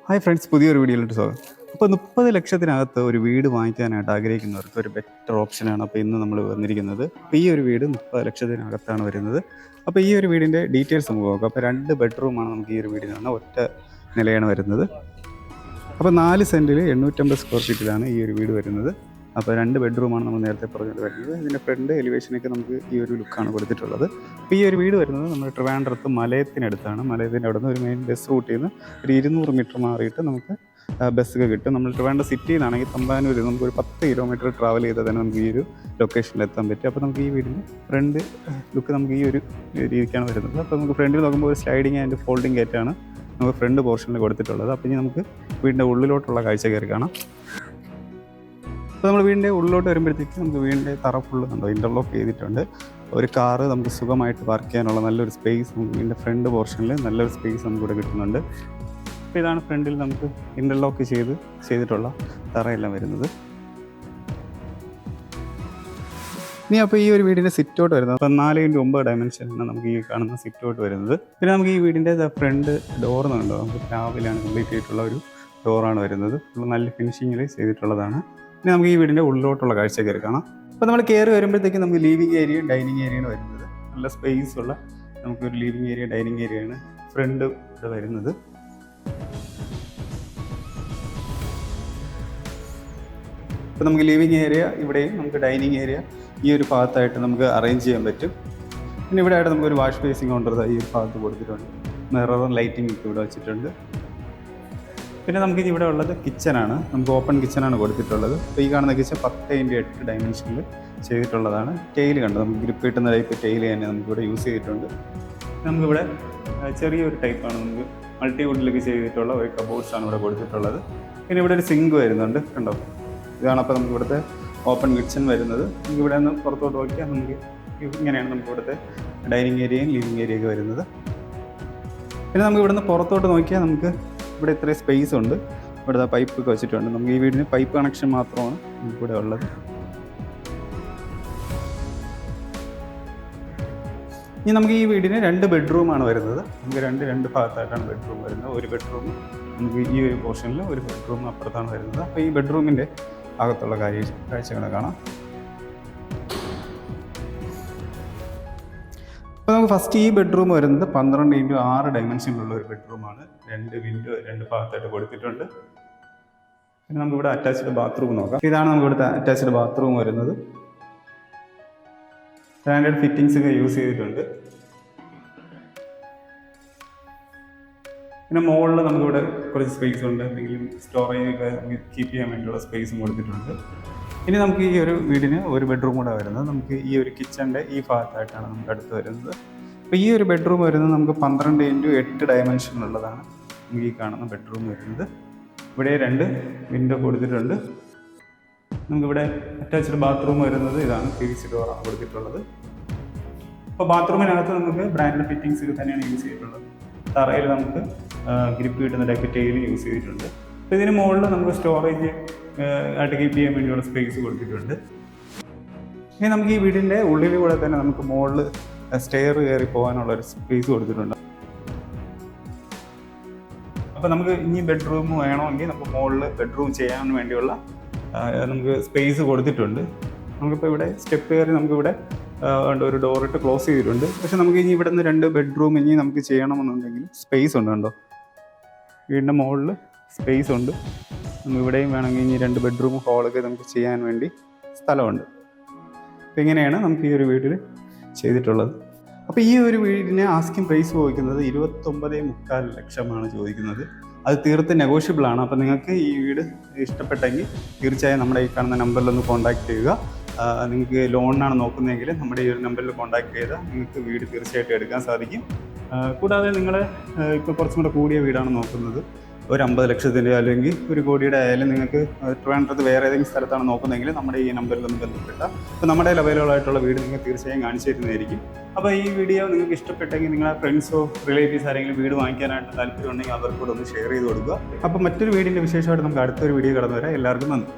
Hi friends, പുതിയൊരു വീഡിയോയിലോട്ട് സ്വാഗതം. അപ്പോൾ 30 ലക്ഷത്തിനകത്ത് ഒരു വീട് വാങ്ങിക്കാനായിട്ട് ആഗ്രഹിക്കുന്നവർക്ക് ഒരു ബെറ്റർ ഓപ്ഷനാണ് അപ്പോൾ ഇന്ന് നമ്മൾ വന്നിരിക്കുന്നത്. അപ്പോൾ ഈ ഒരു വീട് 30 ലക്ഷത്തിനകത്താണ് വരുന്നത്. അപ്പോൾ ഈ ഒരു വീടിൻ്റെ ഡീറ്റെയിൽസ് നമുക്ക് നോക്കാം. അപ്പോൾ 2 ബെഡ്റൂമാണ് നമുക്ക് ഈ ഒരു വീടിനാണ്, ഒറ്റ നിലയാണ് വരുന്നത്. അപ്പോൾ 4 സെൻറ്റിൽ 850 സ്ക്വയർ ഫീറ്റിലാണ് ഈ ഒരു വീട് വരുന്നത്. അപ്പോൾ 2 ബെഡ്റൂമാണ് നമ്മൾ നേരത്തെ പറഞ്ഞത് വരുന്നത്. ഇതിൻ്റെ ഫ്രണ്ട് എലിവേഷനൊക്കെ നമുക്ക് ഈ ഒരു ലുക്കാണ് കൊടുത്തിട്ടുള്ളത്. അപ്പോൾ ഈ ഒരു വീട് വരുന്നത് നമ്മൾ ട്രിവാൻഡ്രത്ത് മലയത്തിനടുത്താണ്. മലയത്തിൻ്റെ അവിടെ നിന്ന് ഒരു മെയിൻ ബസ് റൂട്ടിൽ നിന്ന് ഒരു 200 മീറ്റർ മാറിയിട്ട് നമുക്ക് ബസ്സൊക്കെ കിട്ടും. നമ്മൾ ട്രിവാൻഡ്രം സിറ്റിയിൽ നിന്നാണെങ്കിൽ തമ്പാനൂർ നമുക്കൊരു 10 കിലോമീറ്റർ ട്രാവൽ ചെയ്താൽ തന്നെ നമുക്ക് ഈ ഒരു ലൊക്കേഷനിൽ എത്താൻ പറ്റും. അപ്പോൾ നമുക്ക് ഈ വീടിൻ്റെ ഫ്രണ്ട് ലുക്ക് നമുക്ക് ഈ ഒരു രീതിക്കാണ് വരുന്നത്. അപ്പോൾ നമുക്ക് ഫ്രണ്ടിൽ നോക്കുമ്പോൾ ഒരു സ്ലൈഡിങ് ആൻഡ് ഫോൾഡിങ് ഗേറ്റാണ് നമുക്ക് ഫ്രണ്ട് പോർഷനിൽ കൊടുത്തിട്ടുള്ളത്. അപ്പോൾ ഇനി നമുക്ക് വീടിൻ്റെ ഉള്ളിലോട്ടുള്ള കാഴ്ച കയറി കാണാം. അപ്പോൾ നമ്മൾ വീടിൻ്റെ ഉള്ളിലോട്ട് വരുമ്പോഴത്തേക്ക് നമുക്ക് വീടിൻ്റെ തറ ഫുള്ള് കണ്ടോ ഇൻ്റർലോക്ക് ചെയ്തിട്ടുണ്ട്. ഒരു കാറ് നമുക്ക് സുഖമായിട്ട് പാർക്ക് ചെയ്യാനുള്ള നല്ലൊരു സ്പേസ് നമുക്ക് വീടിൻ്റെ ഫ്രണ്ട് പോർഷനിൽ നല്ലൊരു സ്പേസ് നമുക്കിവിടെ കിട്ടുന്നുണ്ട്. അപ്പോൾ ഇതാണ് ഫ്രണ്ടിൽ നമുക്ക് ഇൻ്റർലോക്ക് ചെയ്തിട്ടുള്ള തറയെല്ലാം വരുന്നത്. ഇനി അപ്പോൾ ഈ ഒരു വീടിൻ്റെ സിറ്റ് ഔട്ട് വരുന്നത് 4x9 ഡയമെൻഷനാണ് നമുക്ക് ഈ കാണുന്ന സിറ്റ് ഔട്ട് വരുന്നത്. പിന്നെ നമുക്ക് ഈ വീടിൻ്റെ ഫ്രണ്ട് ഡോർ എന്നുണ്ടോ നമുക്ക് രാവിലെയാണ് കംപ്ലീറ്റ് ചെയ്തിട്ടുള്ള ഒരു ഡോറാണ് വരുന്നത്. നല്ല ഫിനിഷിങ്ങിൽ ചെയ്തിട്ടുള്ളതാണ്. പിന്നെ നമുക്ക് ഈ വീടിൻ്റെ ഉള്ളിലോട്ടുള്ള കാഴ്ച കയറി കാണാം. അപ്പോൾ നമ്മൾ കയറി വരുമ്പോഴത്തേക്ക് നമുക്ക് ലിവിങ് ഏരിയയും ഡൈനിങ് ഏരിയയാണ് വരുന്നത്. നല്ല സ്പേസ് ഉള്ള നമുക്കൊരു ലിവിങ് ഏരിയ ഡൈനിങ് ഏരിയയാണ് ഫ്രണ്ട് ഇവിടെ വരുന്നത്. അപ്പോൾ നമുക്ക് ലിവിങ് ഏരിയ ഇവിടെയും നമുക്ക് ഡൈനിങ് ഏരിയ ഈ ഒരു ഭാഗത്തായിട്ട് നമുക്ക് അറേഞ്ച് ചെയ്യാൻ പറ്റും. പിന്നെ ഇവിടെ ആയിട്ട് നമുക്കൊരു വാഷ് ബേസിങ് കൗണ്ടർ ഈ ഒരു ഭാഗത്ത് കൊടുത്തിട്ടുണ്ട്. മിററും ലൈറ്റിംഗ് ഒക്കെ ഇവിടെ വെച്ചിട്ടുണ്ട്. പിന്നെ നമുക്ക് ഇവിടെ ഉള്ളത് കിച്ചനാണ്. നമുക്ക് ഓപ്പൺ കിച്ചനാണ് കൊടുത്തിട്ടുള്ളത്. അപ്പോൾ ഈ കാണുന്ന കിച്ചൺ 10x8 ഡയമെൻഷനിൽ ചെയ്തിട്ടുള്ളതാണ്. ടൈല് കണ്ടോ നമുക്ക് ഗ്രിപ്പ് കിട്ടുന്ന ടൈപ്പ് ടൈല് തന്നെ നമുക്കിവിടെ യൂസ് ചെയ്തിട്ടുണ്ട്. നമുക്കിവിടെ ചെറിയൊരു ടൈപ്പാണ് നമുക്ക് മൾട്ടിവുഡിലൊക്കെ ചെയ്തിട്ടുള്ള ഒരു കബോർഡ്സാണ് ഇവിടെ കൊടുത്തിട്ടുള്ളത്. പിന്നെ ഇവിടെ ഒരു സിങ്ക് വരുന്നുണ്ട് കണ്ടോ. ഇതാണ് അപ്പോൾ നമുക്ക് ഇവിടുത്തെ ഓപ്പൺ കിച്ചൺ വരുന്നത്. നമുക്ക് ഇവിടെ നിന്ന് പുറത്തോട്ട് നോക്കിയാൽ നമുക്ക് ഇങ്ങനെയാണ് നമുക്ക് ഇവിടുത്തെ ഡൈനിങ് ഏരിയയും ലിവിങ് ഏരിയയൊക്കെ വരുന്നത്. പിന്നെ നമുക്ക് ഇവിടുന്ന് പുറത്തോട്ട് നോക്കിയാൽ നമുക്ക് ഇവിടെ ഇത്രയും സ്പേസ് ഉണ്ട്. ഇവിടുത്തെ പൈപ്പൊക്കെ വെച്ചിട്ടുണ്ട്. നമുക്ക് ഈ വീടിന് പൈപ്പ് കണക്ഷൻ മാത്രമാണ് നമുക്കിവിടെ ഉള്ളത്. ഇനി നമുക്ക് ഈ വീടിന് 2 ബെഡ്റൂമാണ് വരുന്നത്. നമുക്ക് രണ്ട് ഭാഗത്തായിട്ടാണ് ബെഡ്റൂം വരുന്നത്. ഒരു ബെഡ്റൂം നമുക്ക് ഈ ഒരു പോർഷനിൽ, ഒരു ബെഡ്റൂം അപ്പുറത്താണ് വരുന്നത്. അപ്പോൾ ഈ ബെഡ്റൂമിൻ്റെ അകത്തുള്ള കാഴ്ചകൾ കാണാം. അപ്പോൾ നമുക്ക് ഫസ്റ്റ് ഈ ബെഡ്റൂം വരുന്നത് 12x6 ഡയമെൻഷനിലുള്ള ഒരു ബെഡ്റൂമാണ്. 2 വിൻഡോ 2 ഭാഗത്തായിട്ട് കൊടുത്തിട്ടുണ്ട്. പിന്നെ നമുക്കിവിടെ അറ്റാച്ച്ഡ് ബാത്റൂം നോക്കാം. ഇതാണ് നമുക്ക് ഇവിടുത്തെ അറ്റാച്ച്ഡ് ബാത്റൂം വരുന്നത്. സ്റ്റാൻഡേർഡ് ഫിറ്റിങ്സ് ഒക്കെ യൂസ് ചെയ്തിട്ടുണ്ട്. പിന്നെ മുകളിൽ നമുക്കിവിടെ കുറച്ച് സ്പേസ് ഉണ്ട്. എന്തെങ്കിലും സ്റ്റോറേജ് ഒക്കെ നമുക്ക് കീപ്പ് ചെയ്യാൻ വേണ്ടിയുള്ള സ്പേസും കൊടുത്തിട്ടുണ്ട്. ഇനി നമുക്ക് ഈ ഒരു വീടിന് ഒരു ബെഡ്റൂം കൂടെ വരുന്നത്. നമുക്ക് ഈ ഒരു കിച്ചൻ്റെ ഈ ഭാഗത്തായിട്ടാണ് നമുക്ക് അടുത്ത് വരുന്നത്. അപ്പോൾ ഈ ഒരു ബെഡ്റൂം വരുന്നത് നമുക്ക് 12x8 ഡയമെൻഷനിലുള്ളതാണ് നമുക്ക് ഈ കാണുന്ന ബെഡ്റൂം വരുന്നത്. ഇവിടെ 2 വിൻഡോ കൊടുത്തിട്ടുണ്ട്. നമുക്കിവിടെ അറ്റാച്ച്ഡ് ബാത്റൂം വരുന്നത് ഇതാണ്. PVC ഡോറാണ് കൊടുത്തിട്ടുള്ളത്. അപ്പോൾ ബാത്റൂമിനകത്ത് നമുക്ക് ബ്രാൻഡ് ഫിറ്റിങ്സ് ഒക്കെ തന്നെയാണ് യൂസ് ചെയ്തിട്ടുള്ളത്. തറയിൽ നമുക്ക് ഗ്രിപ്പ് കിട്ടുന്ന ടൈപ്പ് ടൈൽ യൂസ് ചെയ്തിട്ടുണ്ട്. അപ്പോൾ ഇതിന് മുകളിൽ നമുക്ക് സ്റ്റോറേജ് ആയിട്ട് കീപ്പ് ചെയ്യാൻ വേണ്ടിയുള്ള സ്പേസ് കൊടുത്തിട്ടുണ്ട്. ഇനി നമുക്ക് ഈ വീടിൻ്റെ ഉള്ളിലൂടെ തന്നെ നമുക്ക് മുകളിൽ സ്റ്റെയർ കയറി പോകാനുള്ള ഒരു സ്പേസ് കൊടുത്തിട്ടുണ്ട്. അപ്പോൾ നമുക്ക് ഇനി ബെഡ്റൂം വേണമെങ്കിൽ നമുക്ക് മുകളിൽ ബെഡ്റൂം ചെയ്യാൻ വേണ്ടിയുള്ള നമുക്ക് സ്പേസ് കൊടുത്തിട്ടുണ്ട്. നമുക്കിപ്പോൾ ഇവിടെ സ്റ്റെപ്പ് കയറി നമുക്കിവിടെ ഒരു ഡോറിട്ട് ക്ലോസ് ചെയ്തിട്ടുണ്ട്. പക്ഷെ നമുക്ക് ഇനി ഇവിടെ നിന്ന് 2 ബെഡ്റൂം ഇനി നമുക്ക് ചെയ്യണമെന്നുണ്ടെങ്കിൽ സ്പേസ് ഉണ്ട് കണ്ടോ. വീടിൻ്റെ മുകളിൽ സ്പേസ് ഉണ്ട്. നമുക്ക് ഇവിടെയും വേണമെങ്കിൽ ഇനി 2 ബെഡ്റൂം ഹോളൊക്കെ നമുക്ക് ചെയ്യാൻ വേണ്ടി സ്ഥലമുണ്ട്. അപ്പോൾ ഇങ്ങനെയാണ് നമുക്ക് ഈ ഒരു വീട്ടിൽ ചെയ്തിട്ടുള്ളത്. അപ്പോൾ ഈ ഒരു വീടിന് ആസ്കിങ് പ്രൈസ് ചോദിക്കുന്നത് 29.25 ലക്ഷമാണ് ചോദിക്കുന്നത്. അത് തീർത്ത് നെഗോഷ്യബിൾ ആണ്. അപ്പോൾ നിങ്ങൾക്ക് ഈ വീട് ഇഷ്ടപ്പെട്ടെങ്കിൽ തീർച്ചയായും നമ്മുടെ ഈ കാണുന്ന നമ്പറിലൊന്ന് കോൺടാക്ട് ചെയ്യുക. നിങ്ങൾക്ക് ലോണിനാണ് നോക്കുന്നതെങ്കിൽ നമ്മുടെ ഈ ഒരു നമ്പറിൽ കോൺടാക്ട് ചെയ്താൽ നിങ്ങൾക്ക് വീട് തീർച്ചയായിട്ടും എടുക്കാൻ സാധിക്കും. കൂടാതെ നിങ്ങൾ ഇപ്പോൾ കുറച്ചും കൂടെ കൂടിയ വീടാണ് നോക്കുന്നത്, ഒരു 50 ലക്ഷത്തിൻ്റെ അല്ലെങ്കിൽ 1 കോടിയുടെ ആയാലും നിങ്ങൾക്ക് ട്രിവാൻഡ്രത്ത് വേറെ ഏതെങ്കിലും സ്ഥലത്താണ് നോക്കുന്നതെങ്കിൽ നമ്മുടെ ഈ നമ്പറിലൊന്ന് ബന്ധപ്പെട്ടാൽ അപ്പോൾ നമ്മുടെ അവൈലബിൾ ആയിട്ടുള്ള വീട് നിങ്ങൾക്ക് തീർച്ചയായും കാണിച്ചു തരുന്നതായിരിക്കും. അപ്പോൾ ഈ വീഡിയോ നിങ്ങൾക്ക് ഇഷ്ടപ്പെട്ടെങ്കിൽ നിങ്ങളുടെ ഫ്രണ്ട്സോ റിലേറ്റീവ്സ് ആരെങ്കിലും വീട് വാങ്ങിക്കാനായിട്ട് താല്പര്യമുണ്ടെങ്കിൽ അവർക്കൂടെ ഒന്ന് ഷെയർ ചെയ്ത് കൊടുക്കുക. അപ്പോൾ മറ്റൊരു വീടിൻ്റെ വിശേഷമായിട്ട് നമുക്ക് അടുത്തൊരു വീഡിയോ കടന്നു വരാം. എല്ലാവർക്കും നന്ദി.